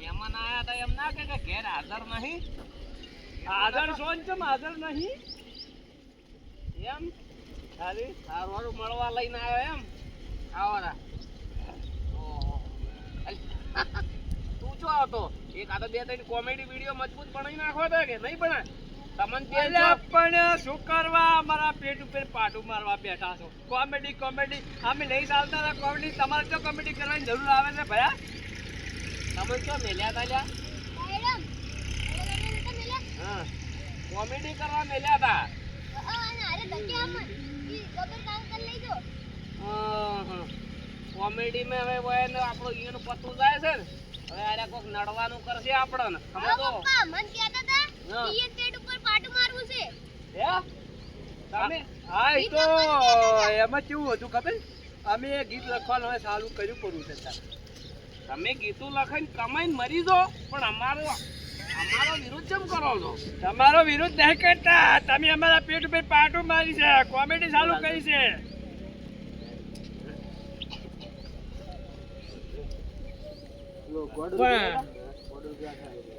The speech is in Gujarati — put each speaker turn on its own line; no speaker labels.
મહેમાન આયા હતા એમ ના કે ઘેર હાજર નહીં
હાજર સોન ચમ હાજર નહીં
એમ ખાલી સારું મળવા લઈને આવ્યો એમ આવરા ઓહો તું છો હતો એક આ તો બે ત્રણ કોમેડી વિડીયો મજબૂત બનાવી નાખો તો કે નહીં બનાય તમને
પણ શું કરવા અમારા પેટ ઉપર પાટું મારવા બેઠા છો કોમેડી અમે નહીં ચાલતા હતા કોમેડી તમારે તો કોમેડી કરવાની જરૂર આવે છે ભયા
તમે શું મેલ્યા તા લ્યા હા કોમેડી કરવા મેલ્યા હતા કોમેડી માં હવે આપણો ઈનું પતું જાય છે ને હવે આરે કોક નડવાનું કરશે આપણને સમજો પપ્પા મન કહેતા હતા ઈયન પેટ ઉપર પાટું મારવું છે
હે તમે હા ઈ તો એમાં કેવું હતું ખબર અમે એ ગીત લખવાનું હવે ચાલુ કર્યું પડું છે
તમે ગીતું લખાઈને કમાઈને મરી જો પણ અમારો વિરોધ કેમ કરો છો
તમારો વિરોધ નહીં કરતા તમે અમારા પેટ ઉપર પાટું મારી છે કોમેડી ચાલુ કરી છે પણ